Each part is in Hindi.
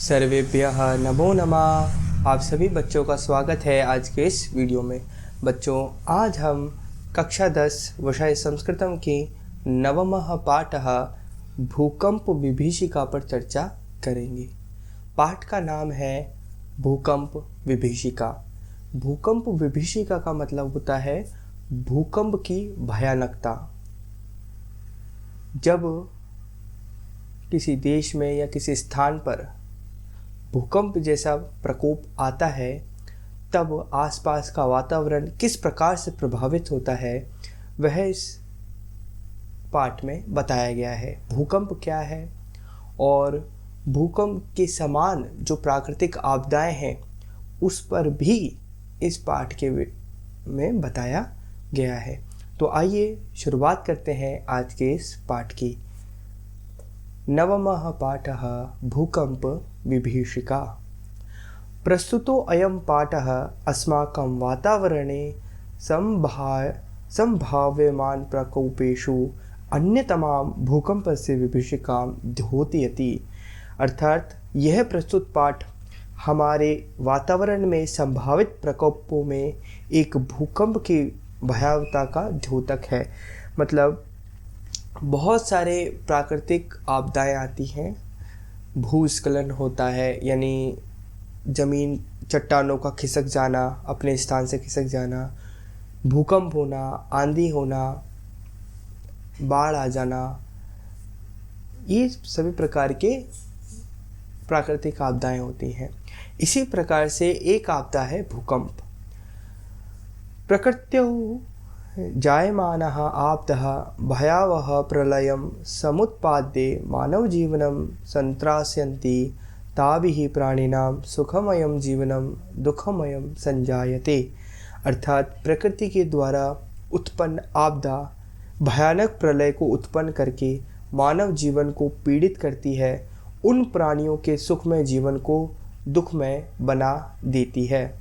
सर्वेभ्यः नमो नमः। आप सभी बच्चों का स्वागत है आज के इस वीडियो में। बच्चों, आज हम कक्षा 10 विषय संस्कृतम की नवमः पाठः भूकंप विभीषिका पर चर्चा करेंगे। पाठ का नाम है भूकंप विभीषिका। भूकंप विभीषिका का मतलब होता है भूकंप की भयानकता। जब किसी देश में या किसी स्थान पर भूकंप जैसा प्रकोप आता है, तब आसपास का वातावरण किस प्रकार से प्रभावित होता है, वह इस पाठ में बताया गया है। भूकंप क्या है और भूकंप के समान जो प्राकृतिक आपदाएं हैं उस पर भी इस पाठ के में बताया गया है। तो आइए शुरुआत करते हैं आज के इस पाठ की। नवमः पाठः भूकंप विभीषिका। प्रस्तुतो अयं पाठः अस्माकं वातावरणे संभाव्यमान प्रकोपेषु अन्यतमां भूकंपस्य विभीषिकां द्योतयति। अर्थात यह प्रस्तुत पाठ हमारे वातावरण में संभावित प्रकोपों में एक भूकंप की भयावहता का द्योतक है। मतलब बहुत सारे प्राकृतिक आपदाएं आती हैं, भूस्खलन होता है, यानी ज़मीन चट्टानों का खिसक जाना, अपने स्थान से खिसक जाना, भूकंप होना, आंधी होना, बाढ़ आ जाना, ये सभी प्रकार के प्राकृतिक आपदाएं होती हैं। इसी प्रकार से एक आपदा है भूकंप। प्रकृत्यौ जायमानः आपदः भयावह प्रलयं समुत्पाद्ये मानवजीवनं संत्रास्यन्ति ताभिः प्राणिनां सुखमयं जीवनं दुःखमयं संजायते। अर्थात प्रकृति के द्वारा उत्पन्न आपदा भयानक प्रलय को उत्पन्न करके मानव जीवन को पीड़ित करती है, उन प्राणियों के सुखमय जीवन को दुखमय बना देती है।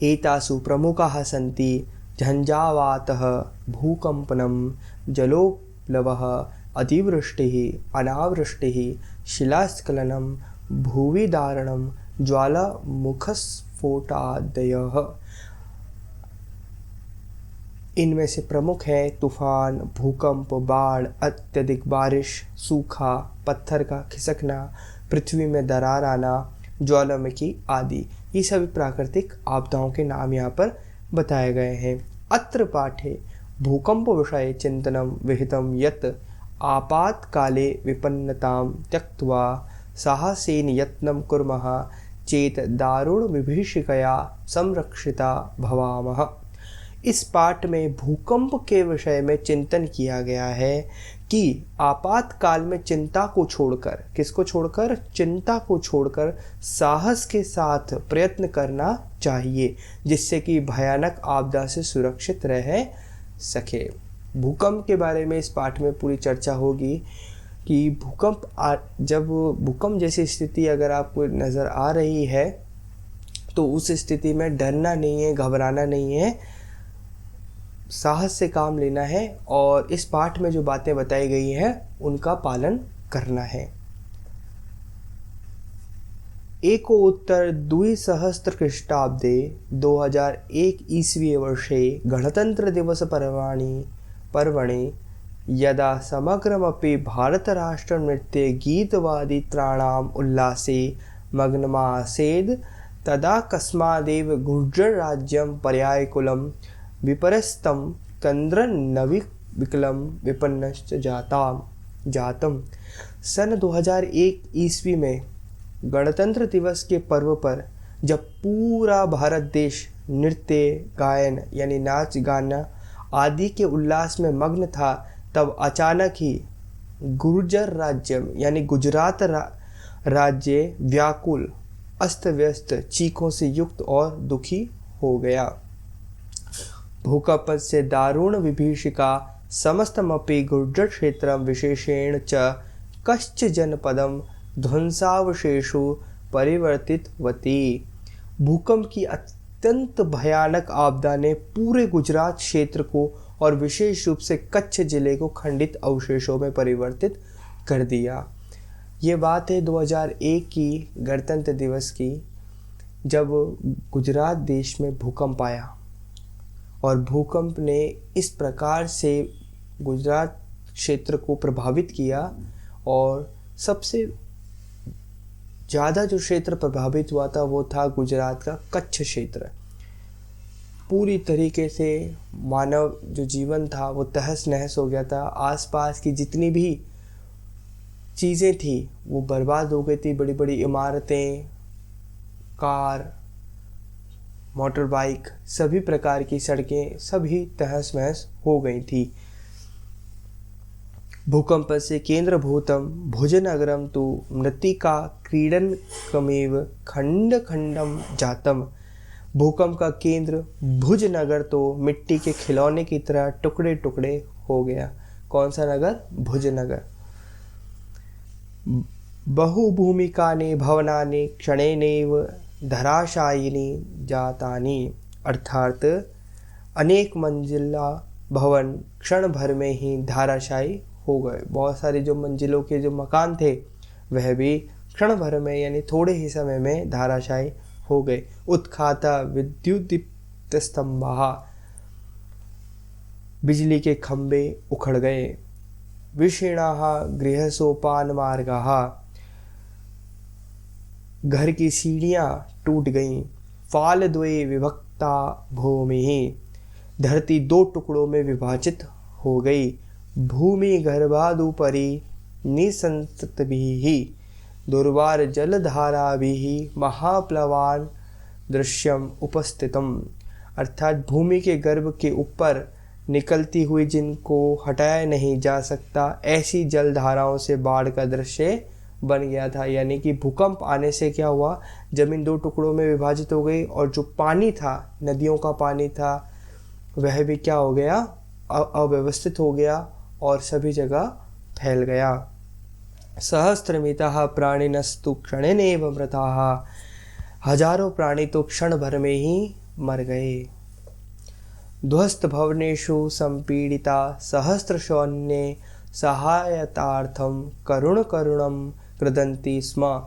एतासु प्रमुखाः सन्ति झंझावातः, भूकंपनम, जलोप्लवः, अतिवृष्टिः, अनावृष्टिः, शिलास्खलनम, भूविदारणम, ज्वालामुखस्फोटादयः। इनमें से प्रमुख हैं तूफान, भूकंप, बाढ़, अत्यधिक बारिश, सूखा, पत्थर का खिसकना, पृथ्वी में दरार आना, ज्वालामुखी आदि। ये सभी प्राकृतिक आपदाओं के नाम यहाँ पर बताए गए हैं। अत्र पाठे भूकंप विषये चिंतनं विहितं यत् आपातकाले विपन्नतां त्यक्त्वा साहसेन यत्नं कुर्मः चेत् दारुण विभीषिकया संरक्षिता भवामः। इस पाठ में भूकंप के विषय में चिंतन किया गया है कि आपातकाल में चिंता को छोड़कर, किसको छोड़कर? चिंता को छोड़कर साहस के साथ प्रयत्न करना चाहिए, जिससे कि भयानक आपदा से सुरक्षित रह सके। भूकंप के बारे में इस पाठ में पूरी चर्चा होगी कि जब भूकंप जैसी स्थिति अगर आपको नज़र आ रही है तो उस स्थिति में डरना नहीं है, घबराना नहीं है, साहस से काम लेना है और इस पाठ में जो बातें बताई गई हैं उनका पालन करना है। एकोत्तर द्विसहस्रख्रीष्टाब्दे 2001 ईस्वी वर्षे गणतंत्र दिवस पर्वणि यदा समग्रमपि भारतराष्ट्रनृत्ये गीतवादित्राणाम् उल्लासे मग्नमासीत् तदा कस्मादेव गुर्जरराज्यं पर्यायकुलं विपरस्तं कन्द्रनविकलं विपन्नश्च जातम्। सन 2001 ईस्वी में गणतंत्र दिवस के पर्व पर जब पूरा भारत देश नृत्य, गायन यानी नाच गाना आदि के उल्लास में मग्न था, तब अचानक ही गुर्जर राज्य यानी गुजरात राज्य व्याकुल, अस्त व्यस्त, चीखों से युक्त और दुखी हो गया। भूकंप से दारुण विभीषिका समस्तमपि गुर्जर क्षेत्रं विशेषेण च कश्चिज्जनपदं ध्वंसावशेषु परिवर्तितवती। भूकंप की अत्यंत भयानक आपदा ने पूरे गुजरात क्षेत्र को और विशेष रूप से कच्छ जिले को खंडित अवशेषों में परिवर्तित कर दिया। ये बात है 2001 की गणतंत्र दिवस की, जब गुजरात देश में भूकंप आया और भूकंप ने इस प्रकार से गुजरात क्षेत्र को प्रभावित किया और सबसे ज़्यादा जो क्षेत्र प्रभावित हुआ था वो था गुजरात का कच्छ क्षेत्र। पूरी तरीके से मानव जो जीवन था वो तहस नहस हो गया था। आसपास की जितनी भी चीज़ें थी वो बर्बाद हो गई थी। बड़ी बड़ी इमारतें, कार, मोटर बाइक, सभी प्रकार की सड़कें सभी तहस नहस हो गई थी। भूकंपस्य केन्द्रभूतं भुजनगरं तु मृत्तिका क्रीडनकमेव खंड खंडम जातम। भूकंप का केंद्र भुज नगर तो मिट्टी के खिलौने की तरह टुकड़े टुकड़े हो गया। कौन सा नगर? भुज नगर। बहुभूमिकानि भवनानि क्षणेनैव धराशायिनी जातानि। अर्थात अनेक मंजिला भवन क्षण भर में ही धाराशायी हो गए। बहुत सारे जो मंजिलों के जो मकान थे वह भी क्षण भर में यानी थोड़े ही समय में धाराशायी हो गए। उत्खाता विद्युदीप्त स्तंभा, बिजली के खंभे उखड़ गए। विशीर्णाः गृहसोपान मार्गाः, घर की सीढ़ियां टूट गईं। फालद्वये विभक्ता भूमि, धरती दो टुकड़ों में विभाजित हो गई। भूमि गर्भादुपरि निसंततिभिः दुर्वार जलधाराभिः महाप्लवान दृश्यम उपस्थितम। अर्थात भूमि के गर्भ के ऊपर निकलती हुई जिनको हटाया नहीं जा सकता ऐसी जलधाराओं से बाढ़ का दृश्य बन गया था। यानी कि भूकंप आने से क्या हुआ, जमीन दो टुकड़ों में विभाजित हो गई और जो पानी था, नदियों का पानी था, वह भी क्या हो गया, अव्यवस्थित हो गया और सभी जगह फैल गया। सहस्त्रमितः प्राणिनस्तु क्षणेनैव मृताः, हजारों प्राणी तो क्षण भर में ही मर गए। ध्वस्त भवनेषु संपीड़िता सहस्रशोऽन्ये सहायतार्थं करुण करुणम कृदन्ति स्म।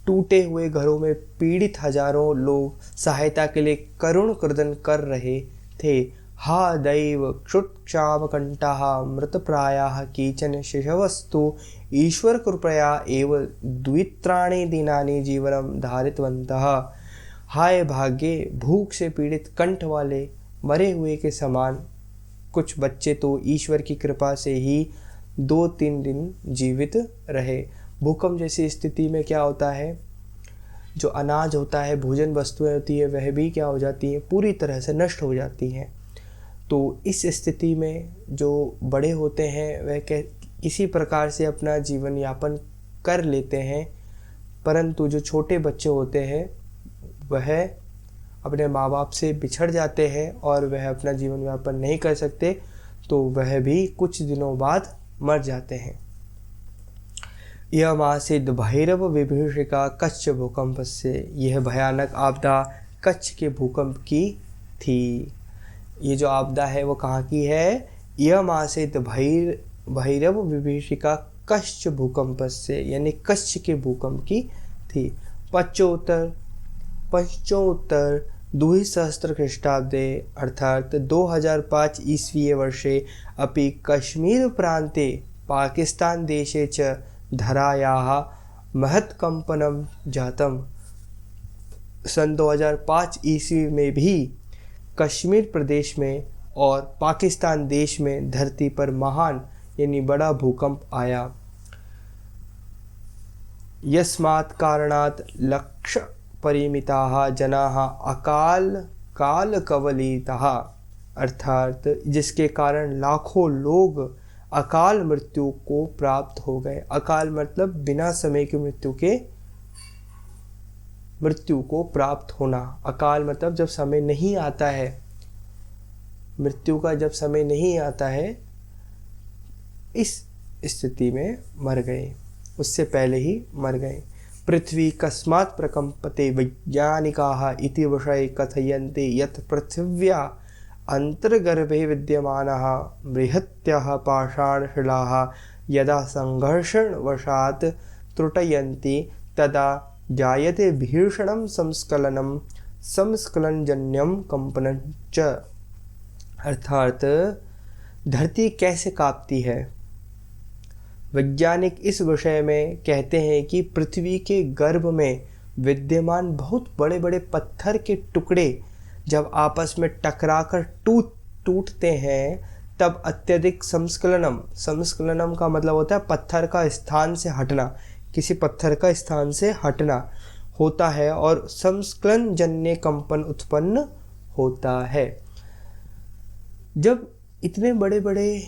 टूटे हुए घरों में पीड़ित हजारों लोग सहायता के लिए करुण क्रदन कर रहे थे। हा दैव क्षुत्क्षामकंटाः मृतप्रायाः केचन शिशवस्तु ईश्वर कृपया एव द्वित्राणि दिनानि जीवनम धारितवन्तः। हाय भाग्य, भूख से पीड़ित कंठ वाले मरे हुए के समान कुछ बच्चे तो ईश्वर की कृपा से ही 2-3 दिन जीवित रहे। भूकंप जैसी स्थिति में क्या होता है, जो अनाज होता है, भोजन वस्तुएं होती है, वह भी क्या हो जाती हैं, पूरी तरह से नष्ट हो जाती हैं। तो इस स्थिति में जो बड़े होते हैं वह किसी प्रकार से अपना जीवन यापन कर लेते हैं, परंतु जो छोटे बच्चे होते हैं वह अपने माँ बाप से बिछड़ जाते हैं और वह अपना जीवन यापन नहीं कर सकते, तो वह भी कुछ दिनों बाद मर जाते हैं। यह आसीद भैरव विभीषिका कच्छ भूकंप से, यह भयानक आपदा कच्छ के भूकंप की थी। ये जो आपदा है वो कहाँ की है? यह आसीद भैरव विभीषिका कच्छ भूकंप से, यानी कच्छ के भूकंप की थी। पंचोत्तर 2000 ख्रीष्टाब्दे अर्थात 2005 ईस्वीये वर्षे अपि कश्मीर प्रान्ते पाकिस्तान देशे च धरायाः महत्कंपनं जातम्। सन 2005 ईस्वी में भी कश्मीर प्रदेश में और पाकिस्तान देश में धरती पर महान यानी बड़ा भूकंप आया। यस्मात् कारणात् लक्ष परिमिताः जनाः अकाल काल कवलिताः, अर्थात जिसके कारण लाखों लोग अकाल मृत्यु को प्राप्त हो गए। अकाल मतलब बिना समय की मृत्यु को प्राप्त होना। अकाल मतलब जब समय नहीं आता है, मृत्यु का जब समय नहीं आता है, इस स्थिति में मर गए, उससे पहले ही मर गए। पृथ्वी कस्मात् प्रकंपते वैज्ञानिकाः इति विषये कथयन्ते यत् पृथिव्या अंतर्गर्भे विद्यमानाः बृहत्यः पाषाणशिलाः यदा संघर्षणवशात् त्रुटयन्ति तदा जायते भीषणं संस्खलनं संस्खलनजन्यं कंपनं च। अर्थात धरती कैसे कांपती है। वैज्ञानिक इस विषय में कहते हैं कि पृथ्वी के गर्भ में विद्यमान बहुत बड़े बड़े पत्थर के टुकड़े जब आपस में टकराकर टूटते हैं तब अत्यधिक संस्खलनम का मतलब होता है पत्थर का स्थान से हटना, किसी पत्थर का स्थान से हटना होता है और संस्खलन जन्य कंपन उत्पन्न होता है। जब इतने बड़े बड़े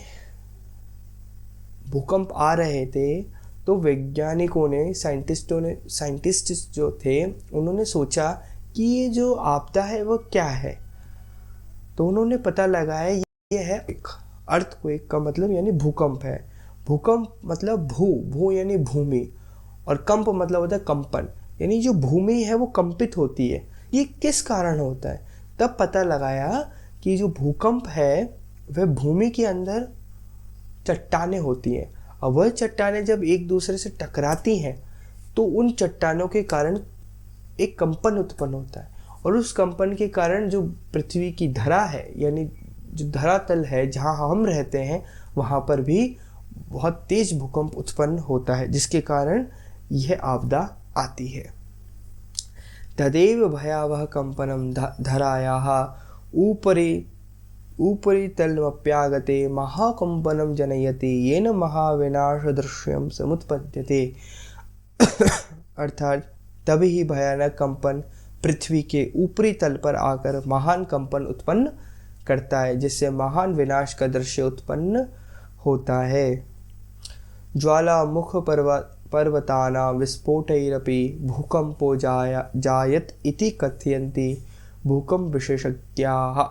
भूकंप आ रहे थे तो वैज्ञानिकों ने साइंटिस्ट जो थे उन्होंने सोचा कि ये जो आपदा है वो क्या है। तो उन्होंने पता लगाया ये है अर्थक्वेक का मतलब यानी भूकंप है। भूकंप मतलब भू यानी भूमि और कंप मतलब होता है कंपन, यानी जो भूमि है वो कंपित होती है। ये किस कारण होता है? तब पता लगाया कि जो भूकंप है वह भूमि के अंदर चट्टानें होती हैं और वह चट्टानें जब एक दूसरे से टकराती हैं तो उन चट्टानों के कारण एक कंपन उत्पन्न होता है और उस कंपन के कारण जो पृथ्वी की धरा है यानी जो धरातल है जहाँ हम रहते हैं वहाँ पर भी बहुत तेज भूकंप उत्पन्न होता है जिसके कारण यह आपदा आती है। तदेव भयावह कंपनम धरायाः उपरितलमप्यागते महाकंपनम जनयति येन महाविनाशदृश्यम समुत्पद्यते। अर्थात तभी ही भयानक कंपन पृथ्वी के ऊपरी तल पर आकर महान कंपन उत्पन्न करता है जिससे महान विनाश का दृश्य उत्पन्न होता है। ज्वालामुख पर्वतानां विस्फोटैरपि भूकंपो जायत इति कथयन्ति भूकंप विशेषज्ञाः।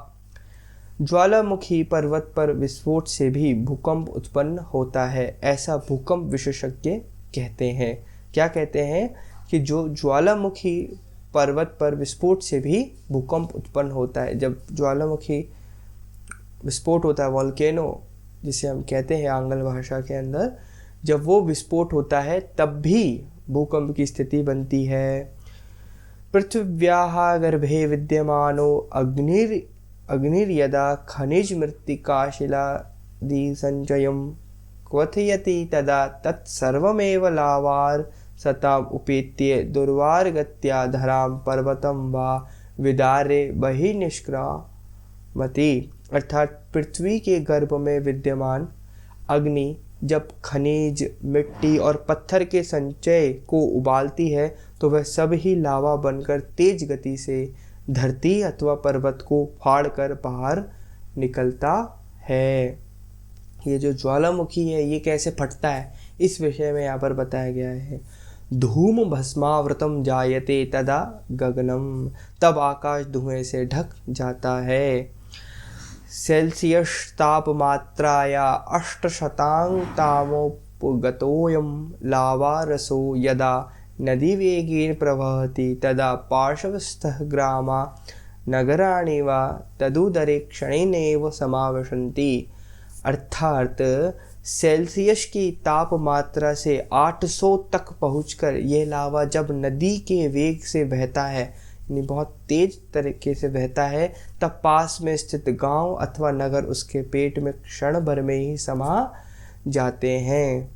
ज्वालामुखी पर्वत पर विस्फोट से भी भूकंप उत्पन्न होता है ऐसा भूकंप विशेषज्ञ कहते हैं। क्या कहते हैं कि जो ज्वालामुखी पर्वत पर विस्फोट से भी भूकंप उत्पन्न होता है। जब ज्वालामुखी विस्फोट होता है, वॉल्केनो जिसे हम कहते हैं आंग्ल भाषा के अंदर, जब वो विस्फोट होता है तब भी भूकंप की स्थिति बनती है। पृथिव्याः गर्भे विद्यमानो अग्निर्यदा खनिज मृत्तिकाशिलादि संचयं क्वथयति तदा तत्सर्वमेव लावार सताम उपेत्य दुर्वारगत्या धराम पर्वतम वा विदारे बहि निष्क्रामति। अर्थात पृथ्वी के गर्भ में विद्यमान अग्नि जब खनिज, मिट्टी और पत्थर के संचय को उबालती है तो वह सब ही लावा बनकर तेज गति से धरती अथवा पर्वत को फाड़कर बाहर निकलता है। ये जो ज्वालामुखी है ये कैसे फटता है इस विषय में यहाँ पर बताया गया है। धूम भस्मावृतम जायते तदा गगनम, तब आकाश धुएं से ढक जाता है। सेल्सियस तापमात्राया 800तामोपगतोऽयं लावा रसो यदा नदीवेगेन प्रवहति तदा पार्श्वस्थः ग्रामा नगराणि वा तदुदरे क्षणेनैव समाविशन्ति। अर्थात सेल्सियस की तापमात्रा से 800 तक पहुंचकर यह लावा जब नदी के वेग से बहता है यानी बहुत तेज तरीके से बहता है तब पास में स्थित गांव अथवा नगर उसके पेट में क्षण भर में ही समा जाते हैं।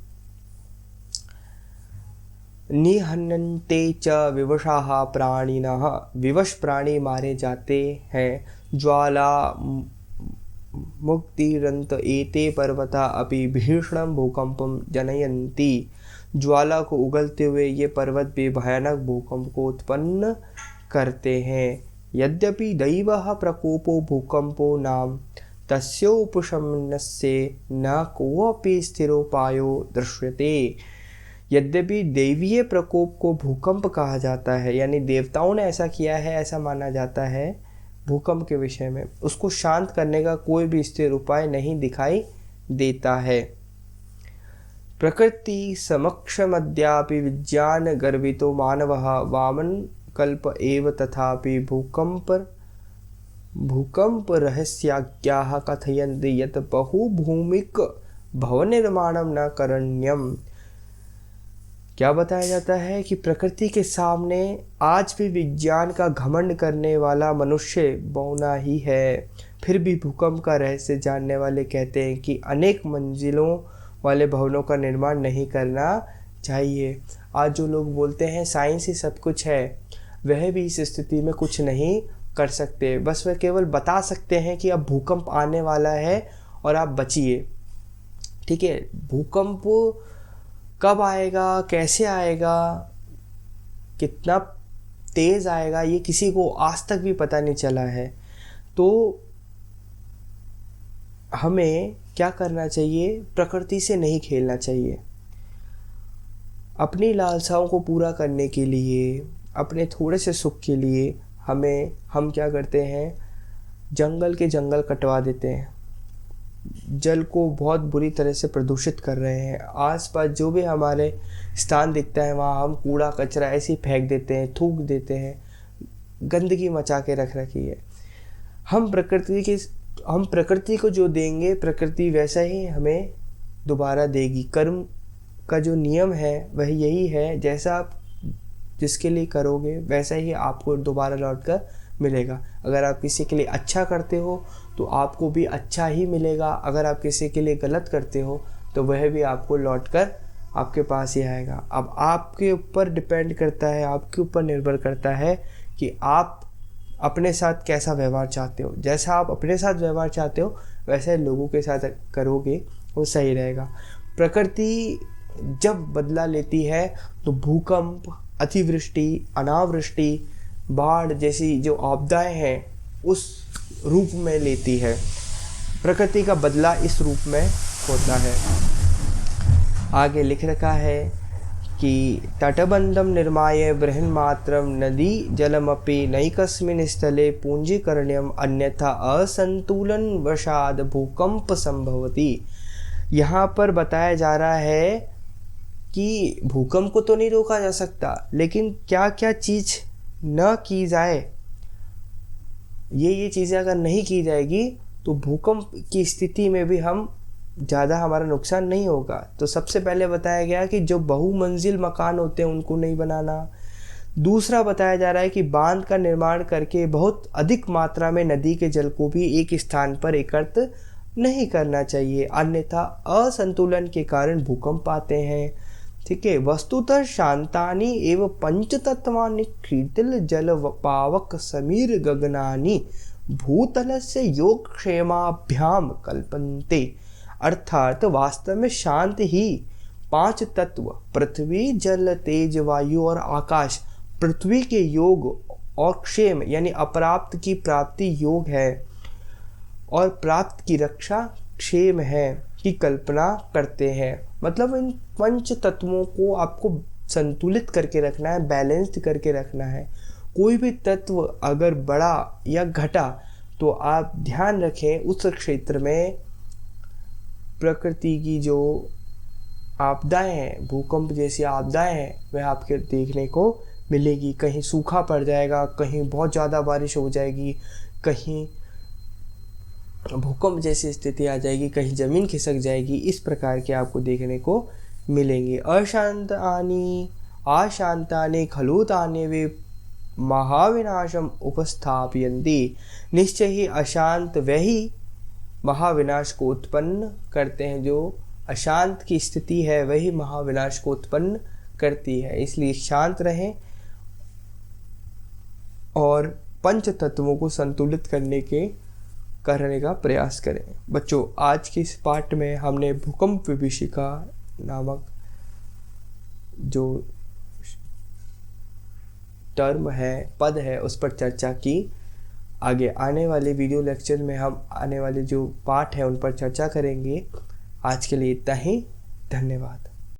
निहन्यन्ते च विवशाः प्राणिनः, विवश प्राणी मारे जाते हैं। ज्वाला मुक्तिरन्त एते पर्वता अपि भीषणं भूकंपं जनयन्ति। ज्वाला को उगलते हुए ये पर्वत भी भयानक भूकंप को उत्पन्न करते हैं। यद्यपि दैवः प्रकोपो भूकंपो नाम तस्योपशमनस्य न कोऽपि स्थिरोपायो दृश्यते। यद्यपि दैवीय प्रकोप को भूकंप कहा जाता है यानी देवताओं ने ऐसा किया है ऐसा माना जाता है भूकंप के विषय में, उसको शांत करने का कोई भी स्थिर उपाय नहीं दिखाई देता है। प्रकृति समक्षमद्यापि विज्ञान गर्वितो मानवः वामन कल्प एव तथापि भूकंप रहस्याज्ञाः कथयन्ति यत् बहुभूमिक भवन निर्माणं न करणीयम्। क्या बताया जाता है कि प्रकृति के सामने आज भी विज्ञान का घमंड करने वाला मनुष्य बौना ही है। फिर भी भूकंप का रहस्य जानने वाले कहते हैं कि अनेक मंजिलों वाले भवनों का निर्माण नहीं करना चाहिए। आज जो लोग बोलते हैं साइंस ही सब कुछ है, वह भी इस स्थिति में कुछ नहीं कर सकते। बस वह केवल बता सकते हैं कि अब भूकंप आने वाला है और आप बचिए। ठीक है, भूकंप कब आएगा, कैसे आएगा, कितना तेज़ आएगा, ये किसी को आज तक भी पता नहीं चला है। तो हमें क्या करना चाहिए, प्रकृति से नहीं खेलना चाहिए। अपनी लालसाओं को पूरा करने के लिए, अपने थोड़े से सुख के लिए हम क्या करते हैं, जंगल के जंगल कटवा देते हैं, जल को बहुत बुरी तरह से प्रदूषित कर रहे हैं। आसपास जो भी हमारे स्थान दिखता है वहाँ हम कूड़ा कचरा ऐसे ही फेंक देते हैं, थूक देते हैं, गंदगी मचा के रख रखी है। हम प्रकृति को जो देंगे, प्रकृति वैसा ही हमें दोबारा देगी। कर्म का जो नियम है वह यही है, जैसा आप जिसके लिए करोगे वैसा ही आपको दोबारा लौट कर मिलेगा। अगर आप किसी के लिए अच्छा करते हो तो आपको भी अच्छा ही मिलेगा। अगर आप किसी के लिए गलत करते हो तो वह भी आपको लौट कर आपके पास ही आएगा। अब आपके ऊपर डिपेंड करता है, आपके ऊपर निर्भर करता है कि आप अपने साथ कैसा व्यवहार चाहते हो। जैसा आप अपने साथ व्यवहार चाहते हो वैसे लोगों के साथ करोगे, वो सही रहेगा। प्रकृति जब बदला लेती है तो भूकंप, अतिवृष्टि, अनावृष्टि, बाढ़ जैसी जो आपदाएं हैं उस रूप में लेती है। प्रकृति का बदला इस रूप में होता है। आगे लिख रखा है कि तटबंधम निर्माय बृहन्मात्रम नदी जलमपि नैकस्मिन् स्थले पूंजीकर्ण्यम अन्यथा असंतुलन वशाद भूकंप संभवति। यहाँ पर बताया जा रहा है कि भूकंप को तो नहीं रोका जा सकता, लेकिन क्या क्या चीज़ न की जाए, ये चीज़ें अगर नहीं की जाएगी तो भूकंप की स्थिति में भी ज़्यादा हमारा नुकसान नहीं होगा। तो सबसे पहले बताया गया कि जो बहुमंजिल मकान होते हैं उनको नहीं बनाना। दूसरा बताया जा रहा है कि बांध का निर्माण करके बहुत अधिक मात्रा में नदी के जल को भी एक स्थान पर एकत्र नहीं करना चाहिए, अन्यथा असंतुलन के कारण भूकंप आते हैं। ठीक है, वस्तुतः शांतानि एवं पंचतत्वानि कीर्तिल जल पावक समीर गगनानि भूतलस्य योगक्षेमाभ्याम कल्पन्ते। अर्थात वास्तव में शांत ही 5 तत्व पृथ्वी, जल, तेज, वायु और आकाश पृथ्वी के योग और क्षेम यानी अप्राप्त की प्राप्ति योग है और प्राप्त की रक्षा क्षेम है की कल्पना करते हैं। मतलब इन 5 तत्वों को आपको संतुलित करके रखना है, बैलेंस्ड करके रखना है। कोई भी तत्व अगर बढ़ा या घटा तो आप ध्यान रखें उस क्षेत्र में प्रकृति की जो आपदाएं हैं, भूकंप जैसी आपदाएं हैं, वह आपके देखने को मिलेगी। कहीं सूखा पड़ जाएगा, कहीं बहुत ज़्यादा बारिश हो जाएगी, कहीं भूकंप जैसी स्थिति आ जाएगी, कहीं ज़मीन खिसक जाएगी। इस प्रकार के आपको देखने को मिलेंगे। अशांतानि खलुतानि वे महाविनाशम उपस्थापयन्ति। निश्चय ही अशांत वही महाविनाश को उत्पन्न करते हैं। जो अशांत की स्थिति है वही महाविनाश को उत्पन्न करती है। इसलिए शांत रहें और पंच तत्वों को संतुलित करने का प्रयास करें। बच्चों, आज के इस पाठ में हमने भूकंप विभीषिका नामक जो टर्म है, पद है, उस पर चर्चा की। आगे आने वाले वीडियो लेक्चर में हम आने वाले जो पाठ है उन पर चर्चा करेंगे। आज के लिए इतना ही। धन्यवाद।